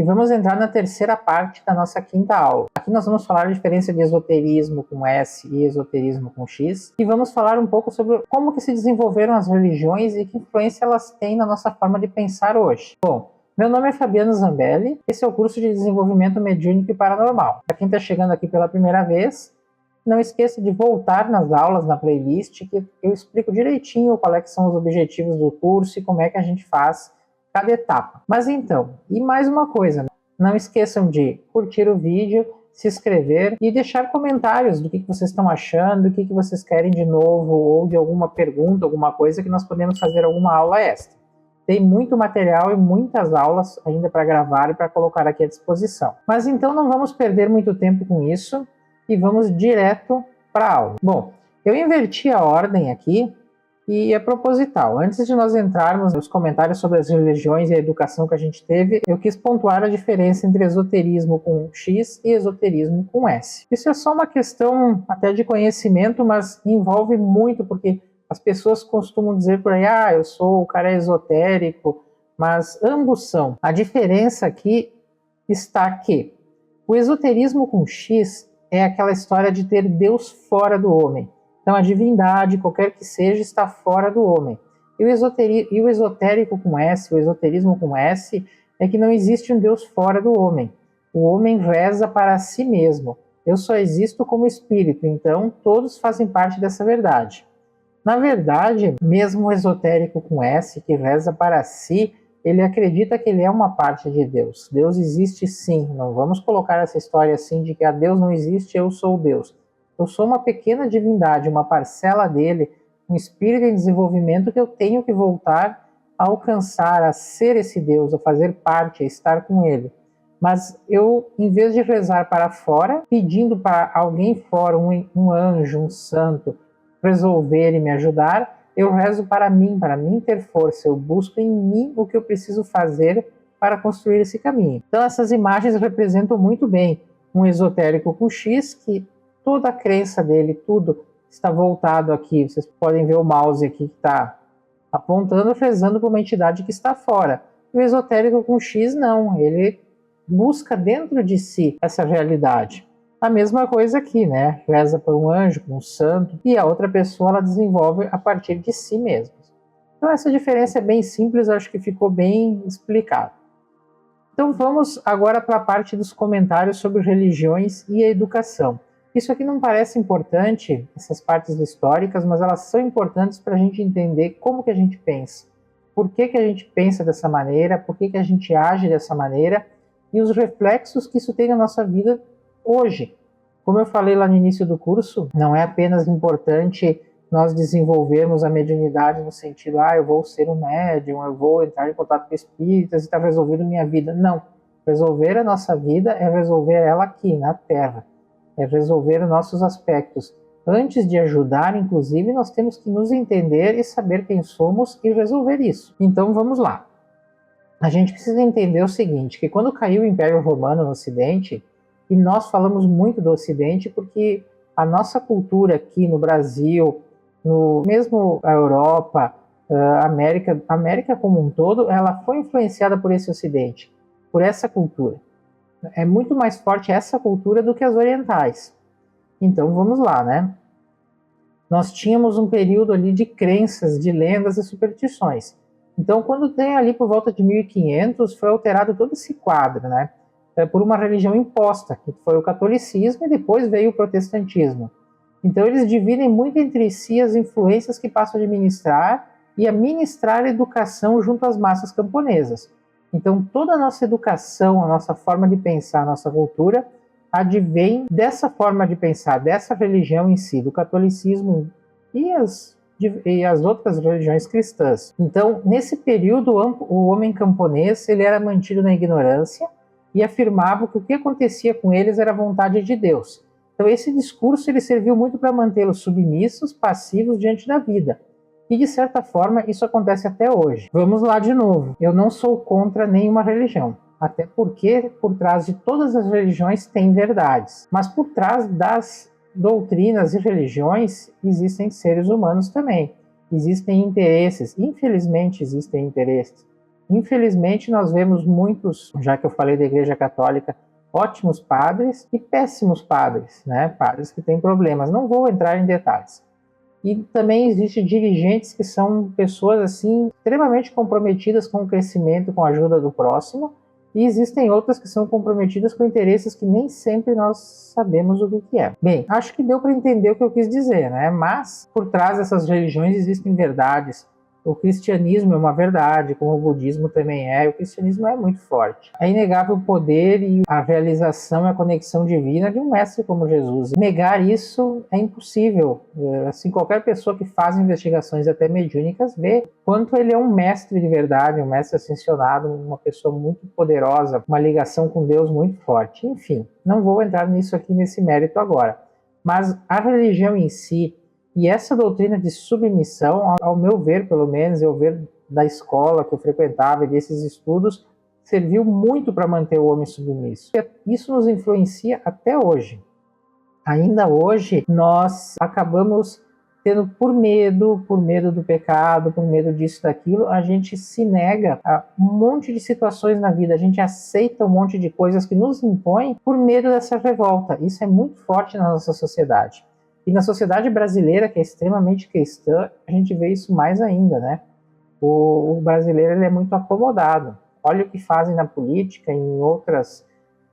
e vamos entrar na terceira parte da nossa quinta aula. Aqui nós vamos falar a diferença de esoterismo com S e esoterismo com X, e vamos falar um pouco sobre como que se desenvolveram as religiões e que influência elas têm na nossa forma de pensar hoje. Bom, meu nome é Fabiano Zambelli, esse é o curso de desenvolvimento mediúnico e paranormal. Para quem está chegando aqui pela primeira vez, não esqueça de voltar nas aulas, na playlist, que eu explico direitinho qual é que são os objetivos do curso e como é que a gente faz cada etapa. Mas então, e mais uma coisa, não esqueçam de curtir o vídeo, se inscrever e deixar comentários do que vocês estão achando, o que vocês querem de novo, ou de alguma pergunta, alguma coisa que nós podemos fazer alguma aula extra. Tem muito material e muitas aulas ainda para gravar e para colocar aqui à disposição. Mas então não vamos perder muito tempo com isso e vamos direto para a aula. Bom, eu inverti a ordem aqui e é proposital. Antes de nós entrarmos nos comentários sobre as religiões e a educação que a gente teve, eu quis pontuar a diferença entre esoterismo com X e esoterismo com S. Isso é só uma questão até de conhecimento, mas envolve muito, porque as pessoas costumam dizer por aí, eu sou o cara esotérico, mas ambos são. A diferença aqui está que o esoterismo com X é aquela história de ter Deus fora do homem. Então a divindade, qualquer que seja, está fora do homem. E o esotérico com S, o esoterismo com S, é que não existe um Deus fora do homem. O homem reza para si mesmo. Eu só existo como espírito, então todos fazem parte dessa verdade. Na verdade, mesmo o esotérico com S, que reza para si, ele acredita que ele é uma parte de Deus. Deus existe sim, não vamos colocar essa história assim de que Deus não existe, eu sou Deus. Eu sou uma pequena divindade, uma parcela dele, um espírito em desenvolvimento que eu tenho que voltar a alcançar, a ser esse Deus, a fazer parte, a estar com ele. Mas eu, em vez de rezar para fora, pedindo para alguém fora, um anjo, um santo, resolver e me ajudar, eu rezo para mim ter força, eu busco em mim o que eu preciso fazer para construir esse caminho. Então essas imagens representam muito bem um esotérico com X, que toda a crença dele, tudo está voltado aqui, vocês podem ver o mouse aqui que está apontando, rezando para uma entidade que está fora. O esotérico com X não, ele busca dentro de si essa realidade. A mesma coisa aqui, né? Reza por um anjo, por um santo, e a outra pessoa ela desenvolve a partir de si mesma. Então essa diferença é bem simples, acho que ficou bem explicado. Então vamos agora para a parte dos comentários sobre religiões e a educação. Isso aqui não parece importante, essas partes históricas, mas elas são importantes para a gente entender como que a gente pensa. Por que a gente pensa dessa maneira, por que a gente age dessa maneira, e os reflexos que isso tem na nossa vida hoje. Como eu falei lá no início do curso, não é apenas importante nós desenvolvermos a mediunidade no sentido, eu vou ser um médium, eu vou entrar em contato com espíritas e está resolvendo minha vida. Não. Resolver a nossa vida é resolver ela aqui, na Terra. É resolver os nossos aspectos. Antes de ajudar, inclusive, nós temos que nos entender e saber quem somos e resolver isso. Então, vamos lá. A gente precisa entender o seguinte, que quando caiu o Império Romano no Ocidente, e nós falamos muito do Ocidente porque a nossa cultura aqui no Brasil, mesmo a Europa, a América como um todo, ela foi influenciada por esse Ocidente, por essa cultura. É muito mais forte essa cultura do que as orientais. Então vamos lá, né? Nós tínhamos um período ali de crenças, de lendas e superstições. Então quando tem ali por volta de 1500, foi alterado todo esse quadro, né? Por uma religião imposta, que foi o catolicismo, e depois veio o protestantismo. Então eles dividem muito entre si as influências que passam a administrar e a ministrar educação junto às massas camponesas. Então toda a nossa educação, a nossa forma de pensar, a nossa cultura, advém dessa forma de pensar, dessa religião em si, do catolicismo e as outras religiões cristãs. Então, nesse período, o homem camponês ele era mantido na ignorância e afirmava que o que acontecia com eles era a vontade de Deus. Então esse discurso ele serviu muito para mantê-los submissos, passivos diante da vida. E de certa forma isso acontece até hoje. Vamos lá de novo. Eu não sou contra nenhuma religião. Até porque por trás de todas as religiões tem verdades. Mas por trás das doutrinas e religiões existem seres humanos também. Existem interesses. Infelizmente existem interesses. Infelizmente, nós vemos muitos, já que eu falei da Igreja Católica, ótimos padres e péssimos padres, né? Padres que têm problemas. Não vou entrar em detalhes. E também existem dirigentes que são pessoas assim extremamente comprometidas com o crescimento, com a ajuda do próximo, e existem outras que são comprometidas com interesses que nem sempre nós sabemos o que é. Bem, acho que deu para entender o que eu quis dizer, né? Mas por trás dessas religiões existem verdades. O cristianismo é uma verdade, como o budismo também é, e o cristianismo é muito forte. É inegável o poder e a realização e a conexão divina de um mestre como Jesus. Negar isso é impossível. Assim, qualquer pessoa que faz investigações até mediúnicas vê quanto ele é um mestre de verdade, um mestre ascensionado, uma pessoa muito poderosa, uma ligação com Deus muito forte. Enfim, não vou entrar nisso aqui nesse mérito agora. Mas a religião em si, e essa doutrina de submissão, ao meu ver, pelo menos, eu ver da escola que eu frequentava e desses estudos, serviu muito para manter o homem submisso. Isso nos influencia até hoje. Ainda hoje, nós acabamos tendo, por medo do pecado, por medo disso, daquilo, a gente se nega a um monte de situações na vida, a gente aceita um monte de coisas que nos impõem por medo dessa revolta. Isso é muito forte na nossa sociedade. E na sociedade brasileira, que é extremamente cristã, a gente vê isso mais ainda, né? O brasileiro ele é muito acomodado. Olha o que fazem na política, em outras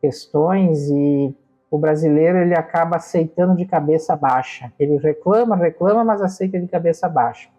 questões, e o brasileiro ele acaba aceitando de cabeça baixa. Ele reclama, mas aceita de cabeça baixa.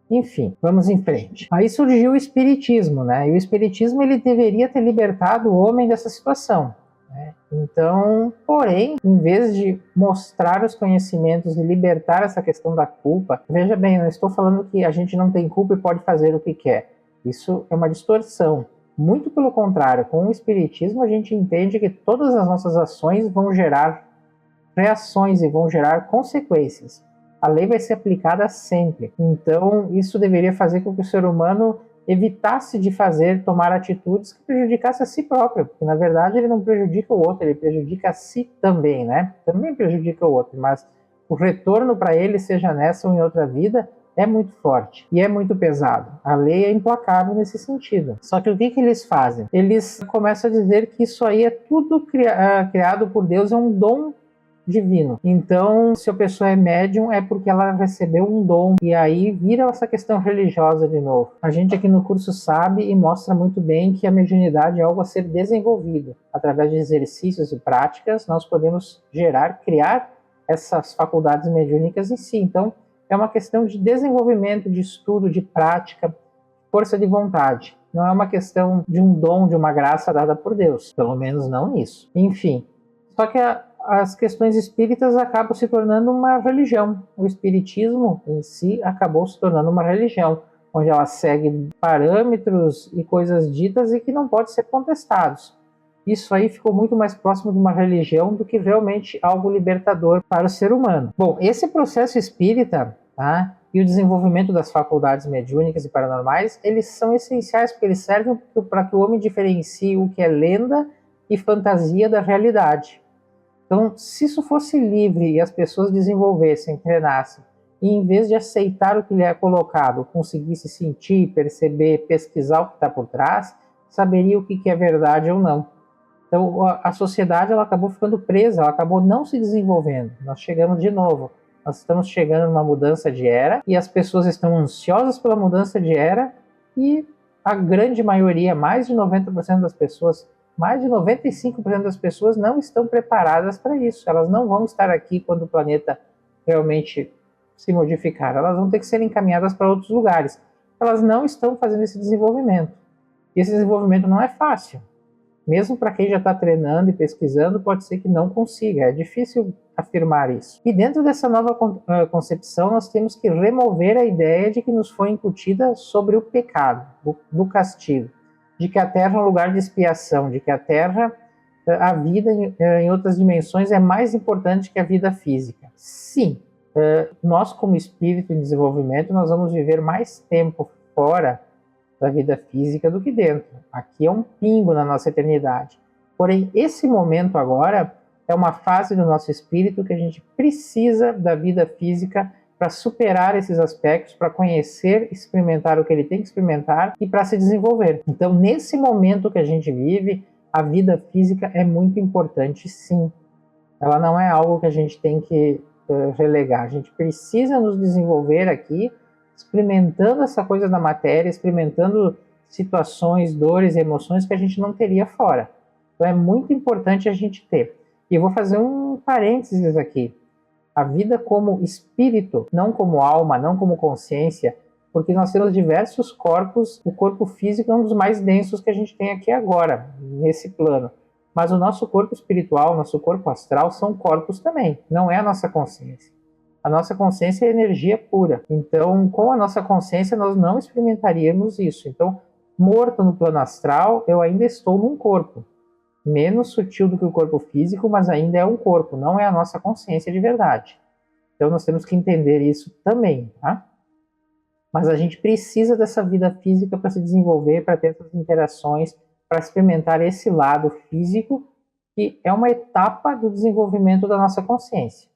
Enfim, vamos em frente. Aí surgiu o espiritismo, né? E o espiritismo ele deveria ter libertado o homem dessa situação. Então, porém, em vez de mostrar os conhecimentos e libertar essa questão da culpa, veja bem, não estou falando que a gente não tem culpa e pode fazer o que quer. Isso é uma distorção. Muito pelo contrário, com o espiritismo a gente entende que todas as nossas ações vão gerar reações e vão gerar consequências. A lei vai ser aplicada sempre. Então, isso deveria fazer com que o ser humano evitasse de tomar atitudes que prejudicassem a si próprio, porque na verdade ele não prejudica o outro, ele prejudica a si também, né? Também prejudica o outro, mas o retorno para ele, seja nessa ou em outra vida, é muito forte e é muito pesado. A lei é implacável nesse sentido. Só que o que eles fazem? Eles começam a dizer que isso aí é tudo criado por Deus, é um dom divino. Então, se a pessoa é médium, é porque ela recebeu um dom. E aí vira essa questão religiosa de novo. A gente aqui no curso sabe e mostra muito bem que a mediunidade é algo a ser desenvolvido. Através de exercícios e práticas, nós podemos criar essas faculdades mediúnicas em si. Então, é uma questão de desenvolvimento, de estudo, de prática, força de vontade. Não é uma questão de um dom, de uma graça dada por Deus. Pelo menos não nisso. Enfim, só que as questões espíritas acabam se tornando uma religião. O espiritismo em si acabou se tornando uma religião, onde ela segue parâmetros e coisas ditas e que não podem ser contestados. Isso aí ficou muito mais próximo de uma religião do que realmente algo libertador para o ser humano. Bom, esse processo espírita, tá, e o desenvolvimento das faculdades mediúnicas e paranormais, eles são essenciais porque eles servem para que o homem diferencie o que é lenda e fantasia da realidade. Então, se isso fosse livre e as pessoas desenvolvessem, treinassem, e em vez de aceitar o que lhe é colocado, conseguisse sentir, perceber, pesquisar o que está por trás, saberia o que é verdade ou não. Então, a sociedade ela acabou ficando presa, ela acabou não se desenvolvendo. Nós chegamos de novo, nós estamos chegando numa mudança de era, e as pessoas estão ansiosas pela mudança de era, e a grande maioria, mais de 90% das pessoas, mais de 95% das pessoas não estão preparadas para isso. Elas não vão estar aqui quando o planeta realmente se modificar. Elas vão ter que ser encaminhadas para outros lugares. Elas não estão fazendo esse desenvolvimento. E esse desenvolvimento não é fácil. Mesmo para quem já está treinando e pesquisando, pode ser que não consiga. É difícil afirmar isso. E dentro dessa nova concepção, nós temos que remover a ideia de que nos foi incutida sobre o pecado, do castigo, de que a Terra é um lugar de expiação, de que a Terra, a vida em outras dimensões é mais importante que a vida física. Sim, nós como espírito em desenvolvimento, nós vamos viver mais tempo fora da vida física do que dentro. Aqui é um pingo na nossa eternidade. Porém, esse momento agora é uma fase do nosso espírito que a gente precisa da vida física para superar esses aspectos, para conhecer, experimentar o que ele tem que experimentar e para se desenvolver. Então, nesse momento que a gente vive, a vida física é muito importante, sim. Ela não é algo que a gente tem que relegar. A gente precisa nos desenvolver aqui, experimentando essa coisa da matéria, experimentando situações, dores e emoções que a gente não teria fora. Então, é muito importante a gente ter. E eu vou fazer um parênteses aqui. A vida como espírito, não como alma, não como consciência, porque nós temos diversos corpos, o corpo físico é um dos mais densos que a gente tem aqui agora, nesse plano. Mas o nosso corpo espiritual, nosso corpo astral, são corpos também, não é a nossa consciência. A nossa consciência é energia pura. Então, com a nossa consciência, nós não experimentaríamos isso. Então, morto no plano astral, eu ainda estou num corpo. Menos sutil do que o corpo físico, mas ainda é um corpo, não é a nossa consciência de verdade. Então nós temos que entender isso também, tá? Mas a gente precisa dessa vida física para se desenvolver, para ter essas interações, para experimentar esse lado físico, que é uma etapa do desenvolvimento da nossa consciência.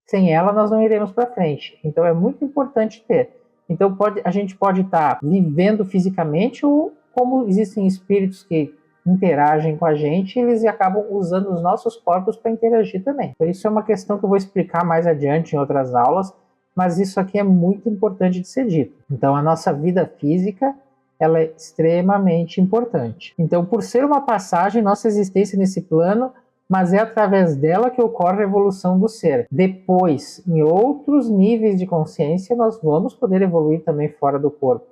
Sem ela, nós não iremos para frente. Então é muito importante ter. Então a gente pode estar vivendo fisicamente, ou como existem espíritos que interagem com a gente, eles acabam usando os nossos corpos para interagir também. Então, isso é uma questão que eu vou explicar mais adiante em outras aulas, mas isso aqui é muito importante de ser dito. Então, a nossa vida física, ela é extremamente importante. Então, por ser uma passagem, nossa existência nesse plano, mas é através dela que ocorre a evolução do ser. Depois, em outros níveis de consciência, nós vamos poder evoluir também fora do corpo.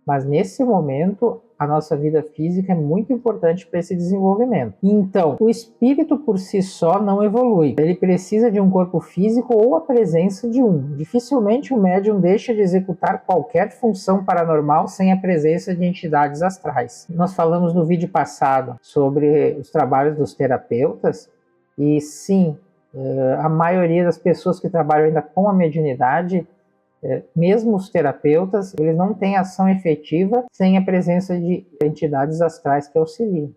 Mas nesse momento, a nossa vida física é muito importante para esse desenvolvimento. Então, o espírito por si só não evolui. Ele precisa de um corpo físico ou a presença de um. Dificilmente o médium deixa de executar qualquer função paranormal sem a presença de entidades astrais. Nós falamos no vídeo passado sobre os trabalhos dos terapeutas, e sim, a maioria das pessoas que trabalham ainda com a mediunidade, mesmo os terapeutas, eles não têm ação efetiva sem a presença de entidades astrais que auxiliam.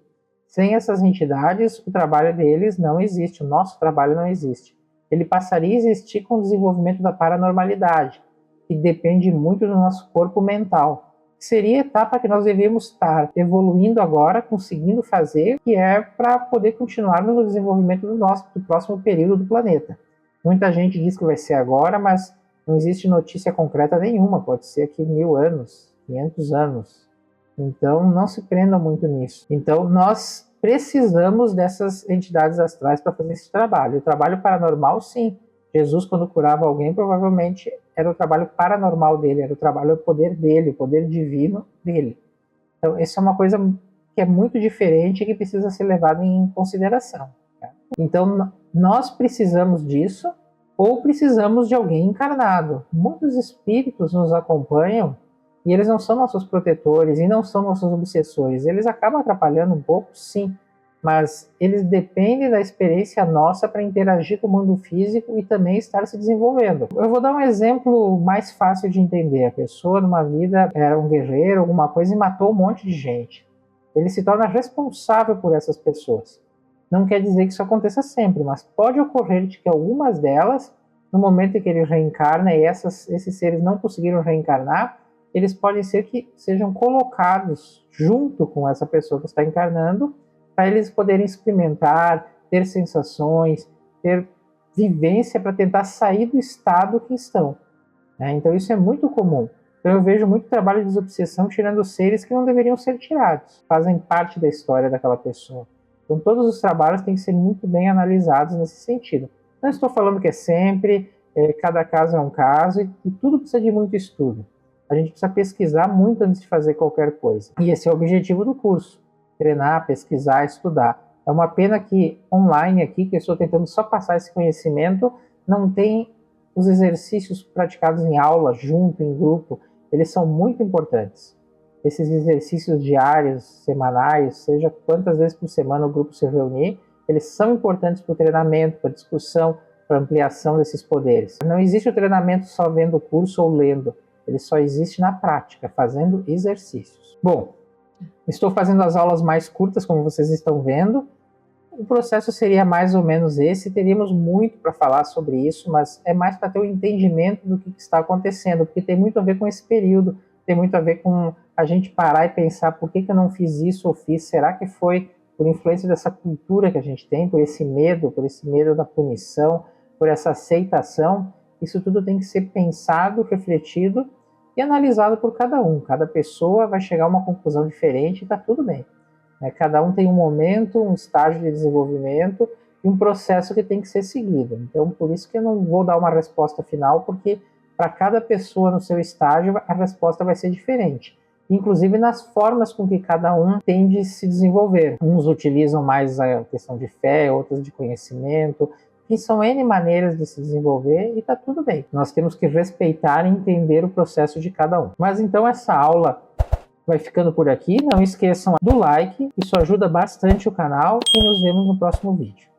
Sem essas entidades, o trabalho deles não existe, o nosso trabalho não existe. Ele passaria a existir com o desenvolvimento da paranormalidade, que depende muito do nosso corpo mental. Seria a etapa que nós devemos estar evoluindo agora, conseguindo fazer, que é para poder continuarmos no desenvolvimento do próximo período do planeta. Muita gente diz que vai ser agora, mas não existe notícia concreta nenhuma, pode ser aqui 1000 anos, 500 anos. Então, não se prendam muito nisso. Então, nós precisamos dessas entidades astrais para fazer esse trabalho. O trabalho paranormal, sim. Jesus, quando curava alguém, provavelmente era o trabalho paranormal dele, era o poder dele, o poder divino dele. Então, isso é uma coisa que é muito diferente e que precisa ser levada em consideração. Tá? Então, nós precisamos disso, ou precisamos de alguém encarnado. Muitos espíritos nos acompanham e eles não são nossos protetores e não são nossos obsessores. Eles acabam atrapalhando um pouco, sim, mas eles dependem da experiência nossa para interagir com o mundo físico e também estar se desenvolvendo. Eu vou dar um exemplo mais fácil de entender. A pessoa, numa vida, era um guerreiro, alguma coisa, e matou um monte de gente. Ele se torna responsável por essas pessoas. Não quer dizer que isso aconteça sempre, mas pode ocorrer de que algumas delas, no momento em que ele reencarna e esses seres não conseguiram reencarnar, eles podem ser que sejam colocados junto com essa pessoa que está encarnando, para eles poderem experimentar, ter sensações, ter vivência para tentar sair do estado que estão. Então isso é muito comum. Então eu vejo muito trabalho de desobsessão tirando seres que não deveriam ser tirados, fazem parte da história daquela pessoa. Então todos os trabalhos têm que ser muito bem analisados nesse sentido. Não estou falando que é sempre, cada caso é um caso, e tudo precisa de muito estudo. A gente precisa pesquisar muito antes de fazer qualquer coisa. E esse é o objetivo do curso. Treinar, pesquisar, estudar. É uma pena que online aqui, que eu estou tentando só passar esse conhecimento, não tem os exercícios praticados em aula, junto, em grupo. Eles são muito importantes. Esses exercícios diários, semanais, seja quantas vezes por semana o grupo se reunir, eles são importantes para o treinamento, para a discussão, para a ampliação desses poderes. Não existe o treinamento só vendo o curso ou lendo. Ele só existe na prática, fazendo exercícios. Bom, estou fazendo as aulas mais curtas, como vocês estão vendo. O processo seria mais ou menos esse, teríamos muito para falar sobre isso, mas é mais para ter um entendimento do que está acontecendo, porque tem muito a ver com esse período, tem muito a ver com a gente parar e pensar por que eu não fiz isso ou fiz, será que foi por influência dessa cultura que a gente tem, por esse medo da punição, por essa aceitação. Isso tudo tem que ser pensado, refletido e analisado por cada um. Cada pessoa vai chegar a uma conclusão diferente e está tudo bem. Cada um tem um momento, um estágio de desenvolvimento e um processo que tem que ser seguido. Então, por isso que eu não vou dar uma resposta final, porque para cada pessoa no seu estágio, a resposta vai ser diferente. Inclusive nas formas com que cada um tende a se desenvolver. Uns utilizam mais a questão de fé, outros de conhecimento, que são N maneiras de se desenvolver e está tudo bem. Nós temos que respeitar e entender o processo de cada um. Mas então essa aula vai ficando por aqui. Não esqueçam do like, isso ajuda bastante o canal e nos vemos no próximo vídeo.